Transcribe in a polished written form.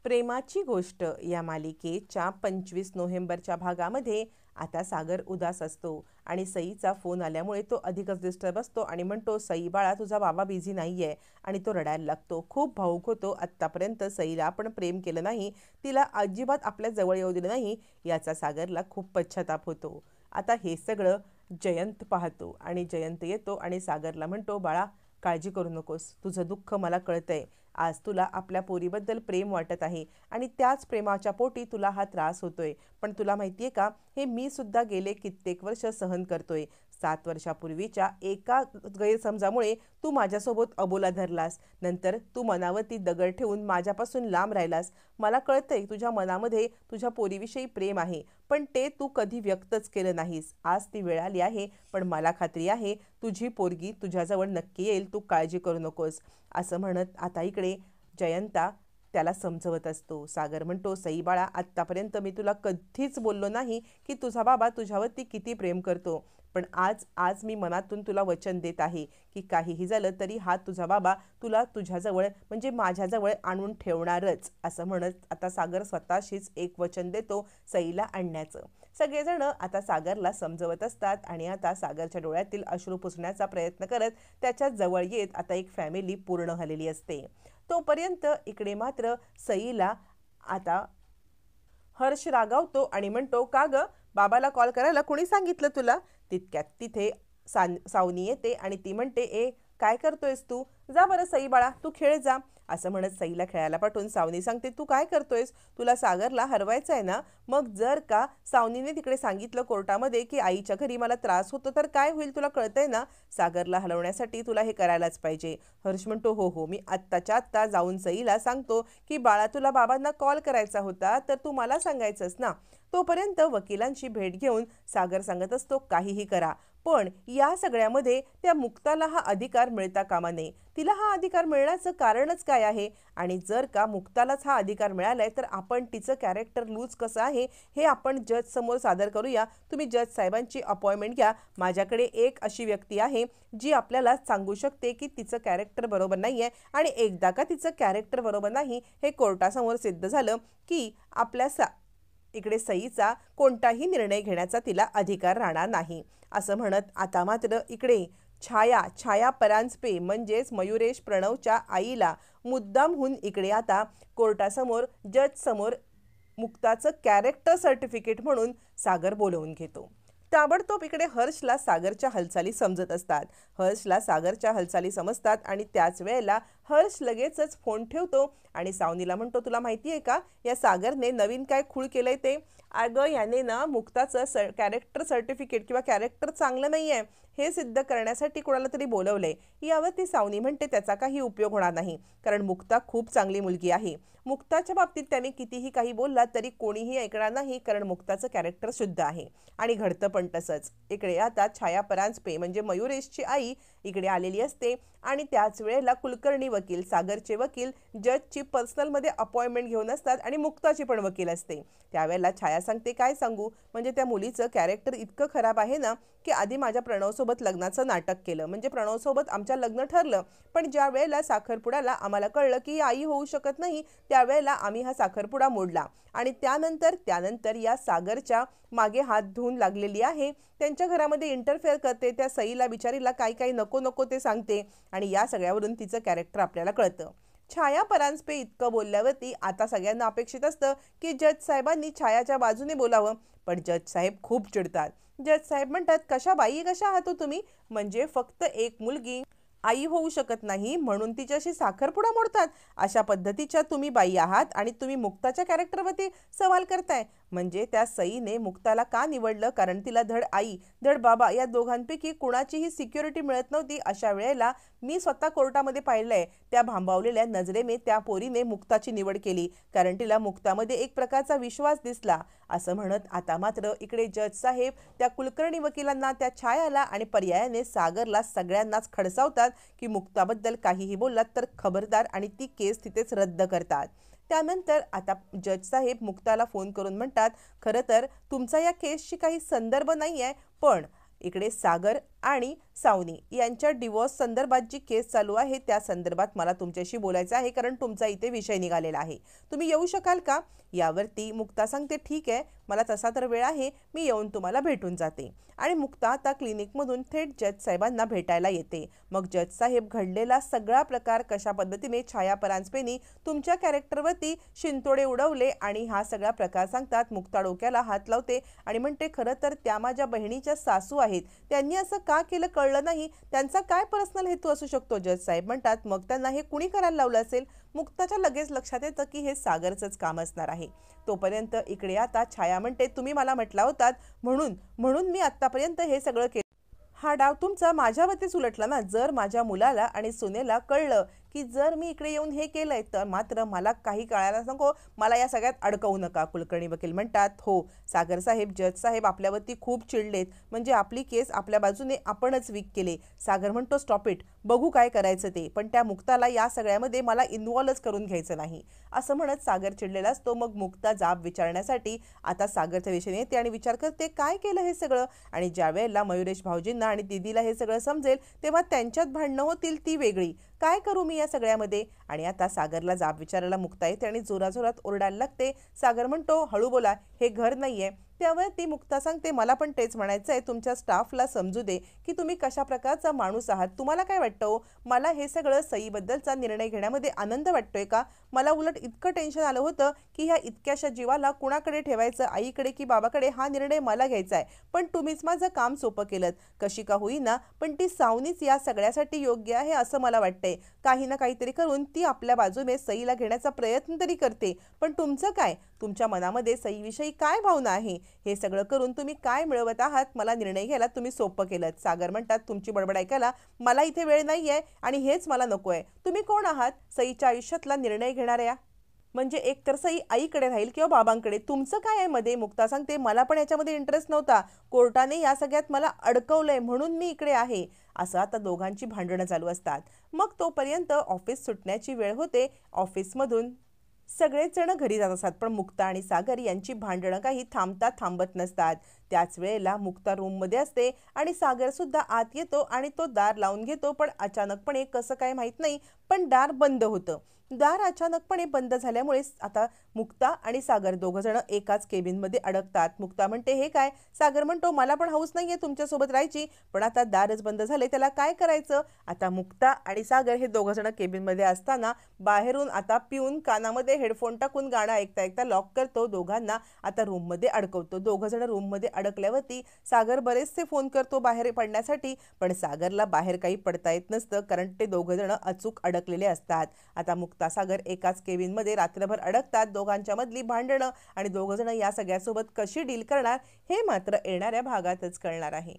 प्रेमाची गोष्ट या मालिकेच्या 25 नोव्हेंबरच्या भागामध्ये आता सागर उदास असतो आणि सईचा फोन आल्यामुळे तो अधिकच डिस्टर्ब असतो आणि म्हणतो, सई बाळा तुझा बाबा बिझी नाहीये. आणि तो रडायला लागतो. खूप भावूक होतो. आत्तापर्यंत सईला आपण प्रेम केलं नाही, तिला अजिबात आपल्या जवळ येऊ दिलं नाही, याचा सागरला खूप पश्चाताप होतो. आता हे सगळं जयंत पाहतो आणि जयंत येतो आणि सागरला म्हणतो, बाळा काळजी करू नकोस, तुझं दुःख मला कळतंय. आज तुला आपल्या पोरीबद्दल प्रेम वाटत आहे आणि त्याच प्रेमाच्या पोटी तुला हा त्रास होतोय. पण तुला माहितीये का, हे मी सुद्धा गेले कित्येक वर्ष सहन करतोय. 7 वर्षापूर्वीच्या एका गैरसमजामुळे तू माझ्यासोबत अबोला धरलास. नंतर तू मनावरती दगड ठेवून माझ्यापासून लांब राहिलास. मला कळतंय तुझ्या मनामध्ये तुझ्या पोरीविषयी प्रेम आहे, पण ते तू कधी व्यक्तच केलं नाहीस. आज ती वेळ आली आहे, पण मला खात्री आहे तुझी पोरगी तुझ्याजवळ नक्की येईल. तू काळजी करू नकोस. असं म्हणत आता इकडे जयंता त्याला समजवत असतो. सागर म्हणतो, सई बाळा आत्तापर्यंत मी तुला कधीच बोललो नाही की तुझा बाबा तुझ्यावरती किती प्रेम करतो. पण आज आज मी मनातून तुला वचन देत आहे की काहीही झालं तरी हा तुझा बाबा तुला तुझ्याजवळ म्हणजे माझ्याजवळ आणून ठेवणारच. असं म्हणत आता सागर स्वतःशीच एक वचन देतो सईला आणण्याचं. सगळेजण आता सागरला समजवत असतात आणि आता सागरच्या डोळ्यातील अश्रू पुसण्याचा प्रयत्न करत त्याच्या जवळ येत आता एक फॅमिली पूर्ण झालेली असते. तोपर्यंत इकडे मात्र सईला आता हर्ष रागावतो आणि म्हणतो, का ग बाबाला कॉल करायला कोणी सांगितलं तुला? तितक्यात तिथे सावनी येते आणि ती म्हणते, ए काय करतोयस तू? जा बरं सई बाळा तू खेळ जा. असं म्हणत सईला खेळायला पाठवून सावनी सांगते, तू काय करतोयस? तुला सागरला हरवायचं आहे ना? मग जर का सावनीने तिकडे सांगितलं कोर्टामध्ये की आईच्या घरी मला त्रास होतो तर काय होईल तुला कळतंय ना? सागरला हलवण्यासाठी तुला हे करायलाच पाहिजे. हर्ष म्हणतो, हो हो मी आत्ताच्या आत्ता जाऊन सईला सांगतो की बाळा तुला बाबांना कॉल करायचा होता तर तू मला सांगायचंस ना. तोपर्यंत वकिलांची भेट घेऊन सागर सांगत असतो, काहीही करा पण या सगळ्यामध्ये त्या मुक्ताला हा अधिकार मिळता कामा नये. तिला हा अधिकार मिळण्याचं कारणच काय आहे? आणि जर का मुक्तालाच हा अधिकार मिळालाय तर आपण तिचं कॅरेक्टर लूज कसं आहे हे आपण जज समोर सादर करूया. तुम्ही जज साहेबांची अपॉइंटमेंट घ्या. माझ्याकडे एक अशी व्यक्ती आहे जी आपल्याला सांगू शकते की तिचं कॅरेक्टर बरोबर नाही आहे आणि एकदा का तिचं कॅरेक्टर बरोबर नाही हे कोर्टासमोर सिद्ध झालं की आपल्या इकडे सईचा कोणताही निर्णय घेण्याचा तिला अधिकार राहणार नाही. असं म्हणत आता मात्र इकडे छाया परांजपे म्हणजेच मयुरेश प्रणवच्या आईला मुद्दामहून इकडे आता कोर्टासमोर जज समोर मुक्ताचं कॅरेक्टर सर्टिफिकेट म्हणून सागर बोलवून घेतो. ताबडतोब इकडे हर्षला सागरच्या हालचाली समजत असतात. हर्षला सागरच्या हालचाली समजतात आणि त्याच वेळेला हर्ष लगेचच फोन ठेवतो आणि सावनीला म्हणतो, तुला माहिती आहे का या सागरने नवीन काय खूळ केलंय ते? अगं याने ना मुक्ताचं कॅरेक्टर सर्टिफिकेट किंवा कॅरेक्टर चांगलं नाही आहे हे सिद्ध करण्यासाठी कोणाला तरी बोलवलंय. यावरती सावनी म्हणते, त्याचा काही उपयोग होणार नाही कारण मुक्ता खूप चांगली मुलगी आहे. मुक्ताच्या बाबतीत त्याने कितीही काही बोलला तरी कोणीही ऐकणार नाही कारण मुक्ताचं कॅरेक्टर शुद्ध आहे आणि घडतं पण तसंच. इकडे आता छाया परांजपे म्हणजे मयुरेशची आई इकडे आलेली असते आणि त्याच वेळेला कुलकर्णी वकील सागरचे वकील जजची पर्सनलमध्ये अपॉइंटमेंट घेऊन असतात आणि मुक्ताची पण वकील असते. त्यावेळेला छाया सांगते, काय सांगू म्हणजे त्या मुलीचं कॅरेक्टर इतकं खराब आहे ना की आधी माझ्या प्रणवसोबत लग्नाचं नाटक केलं म्हणजे प्रणवसोबत आमच्या लग्न ठरलं, पण ज्या वेळेला साखरपुड्याला आम्हाला कळलं की आई होऊ शकत नाही त्यावेळेला आम्ही हा साखरपुडा मोडला आणि त्यानंतर या सागरच्या मागे हात धुवून लागलेली आहे. त्यांच्या घरामध्ये इंटरफेअर करते. त्या सईला बिचारीला काय काय नको नको ते सांगते आणि या सगळ्यावरून तिचं कॅरेक्टर आपल्याला कळतं. छाया परांजपे इतकं बोलल्यावरती आता सगळ्यांना अपेक्षित असतं की जज साहेबांनी छायाच्या बाजूने बोलावं, पण जज साहेब खूप चिडतात. जज साहेब म्हणतात, कशा बाई कशा आहात तुम्ही? म्हणजे फक्त एक मुलगी आई होऊ शकत नाही म्हणून तिच्याशी साखरपुडा मोडतात? अशा पद्धतीच्या तुम्ही बाई आहात आणि तुम्ही मुक्ताच्या कॅरेक्टरवरती सवाल करताय? म्हणजे त्या सईने मुक्ताला का निवडलं? कारण तिला धड आई धड बाबा या दोघांपैकी कुणाचीही सिक्युरिटी मिळत नव्हती. अशा वेळेला मी स्वतः कोर्टामध्ये पाहिलंय त्या भांबावलेल्या नजरेने त्या पोरीने मुक्ताची निवड केली कारण तिला मुक्तामध्ये एक प्रकारचा विश्वास दिसला. असं म्हणत आता मात्र इकडे जज साहेब त्या कुलकर्णी वकिलांना त्या छायाला आणि पर्यायाने सागरला सगळ्यांनाच खडसावतात की मुक्ताबद्दल काहीही बोललात तर खबरदार आणि ती केस तिथेच रद्द करतात. त्यानंतर आता जज साहेब मुक्ताला फोन करून म्हणतात, खरं तर तुमचा या केसशी काही संदर्भ नाही आहे पण इकडे सागर आणि सावनी यांच्या डिवोर्स संदर्भात जी केस चालू आहे त्या संदर्भात मला तुमच्याशी बोलायचं आहे, कारण तुमचा इथे विषय निघालेला आहे. तुम्ही येऊ शकाल का? यावरती मुक्ता सांगते, ठीक आहे, मला तसा तर वेळ आहे, मी येऊन तुम्हाला भेटून जाते. आणि मुक्ता आता क्लिनिकमधून थेट जज साहेबांना भेटायला येते. मग जज साहेब घडलेला सगळा प्रकार, कशा पद्धतीने छाया परांजपेंनी तुमच्या कॅरेक्टरवरती शिंतोडे उडवले आणि हा सगळा प्रकार सांगतात. मुक्ता डोक्याला हात लावते आणि म्हणते, खरं तर त्या माझ्या बहिणीच्या सासू आहेत, त्यांनी असं का केलं कळलं नाही, त्यांचा काय पर्सनल हेतू असू शकतो? जज साहेब म्हणतात, मग त्यांना हे कुणी करायला लावलं असेल? मुक्ताच्या लगेच लक्षात येतं की हे सागरचंच काम असणार आहे. तोपर्यंत इकडे आता छाया म्हणते, तुम्ही मला म्हटला होतात म्हणून म्हणून मी आत्तापर्यंत हे सगळं केलं. हा डाव तुमचा माझ्यावरतीच उलटला ना. जर माझ्या मुलाला आणि सुनेला कळलं की जर मी इकडे येऊन हे केलंय तर मात्र मला काही कळायला नको, मला या सगळ्यात अडकवू नका. कुलकर्णी वकील म्हणतात, हो सागर साहेब, जज साहेब आपल्यावरती खूप चिडलेत, म्हणजे आपली केस आपल्या बाजूने आपणच वीक केले. सागर म्हणतो, स्टॉप इट, बघू काय करायचं ते, पण त्या मुक्ताला या सगळ्यामध्ये मला इन्व्हॉल्वच करून घ्यायचं नाही. असं म्हणत सागर चिडलेला असतो. मग मुक्ता जाब विचारण्यासाठी आता सागरच्या दिशेने येते आणि विचार करते, काय केलं हे सगळं. आणि ज्या वेळेला मयुरेश भाऊजींना आणि दीदीला हे सगळं समजेल तेव्हा त्यांच्यात भांडणं होतील, ती वेगळी. काय करू मी या सगळ्यामध्ये? आणि आता सागरला जाब विचारायला मुक्ता येते आणि जोराजोरात ओरडायला लागते. सागर म्हणतो, हळू बोला, हे घर नाहीये. त्यावर ती मुक्ता सांगते, मला पण तेच म्हणायचं आहे, तुमच्या स्टाफला समजू दे की तुम्ही कशा प्रकारचा माणूस आहात. तुम्हाला काय वाटतं? मला हे सगळं सईबद्दलचा निर्णय घेण्यामध्ये आनंद वाटतोय का? मला उलट इतकं टेन्शन आलं होतं की ह्या इतक्याशा जीवाला कुणाकडे ठेवायचं, आईकडे की बाबाकडे, हा निर्णय मला घ्यायचा आहे. पण तुम्हीच माझं काम सोपं केलं. कशी का होईना, पण ती सावनीच या सगळ्यासाठी योग्य आहे असं मला वाटतंय. काही ना काहीतरी करून ती आपल्या बाजूने सईला घेण्याचा प्रयत्न तरी करते. पण तुमचं काय? तुमच्या मनामध्ये सईविषयी काय भावना आहे? हे सगळं करून तुम्ही काय मिळवत आहात? मला निर्णय घ्यायला तुम्ही सोपं केलं. सागर म्हणतात, तुमची बडबड ऐकायला मला इथे वेळ नाहीये आणि हेच मला नकोय. तुम्ही कोण आहात सईच्या आयुष्यातला निर्णय घेणाऱ्या? म्हणजे एक तर सई आईकडे राहील किंवा बाबांकडे, तुमचं काय आहे मध्ये? मुक्ता सांगते, मला पण याच्यामध्ये इंटरेस्ट नव्हता, कोर्टाने या सगळ्यात मला अडकवलंय म्हणून मी इकडे आहे. असं आता दोघांची भांडणं चालू असतात. मग तोपर्यंत ऑफिस सुटण्याची वेळ होते. ऑफिसमधून सगळेच जण घरी जात असतात, पण मुक्ता आणि सागर यांची भांडणं काही थांबत नसतात. त्याच वेळेला मुक्ता रूममध्ये असते आणि सागर सुद्धा आत येतो आणि तो दार लावून घेतो. पण अचानकपणे कसं काय माहीत नाही, पण दार बंद होतं. दार अचानकपणे बंद झाल्यामुळे आता मुक्ता आणि सागर दोघं जण एकाच केबिनमध्ये अडकतात. मुक्ता म्हणते, हे काय? सागर म्हणतो, मला पण हौस नाहीये तुमच्यासोबत राहायची, पण आता दारच बंद झाले, त्याला काय करायचं? आता मुक्ता आणि सागर हे दोघं जण केबिनमध्ये असताना बाहेरून आता पिऊन कानामध्ये हेडफोन टाकून गाणं ऐकता ऐकता लॉक करतो. दोघांना आता रूममध्ये अडकवतो. दोघं जण रूममध्ये अडकल्यावरती सागर बरेचसे फोन करतो बाहेर पडण्यासाठी, पण सागरला बाहेर काही पडता येत नसतं, कारण ते दोघं जण अचूक अडकलेले असतात. आता मुक्ता सागर एकाच केबिनमध्ये रात्रभर अडकतात. दोघांच्या मधली भांडणं आणि दोघं जण या सगळ्यासोबत कशी डील करणार हे मात्र येणाऱ्या भागातच कळणार आहे.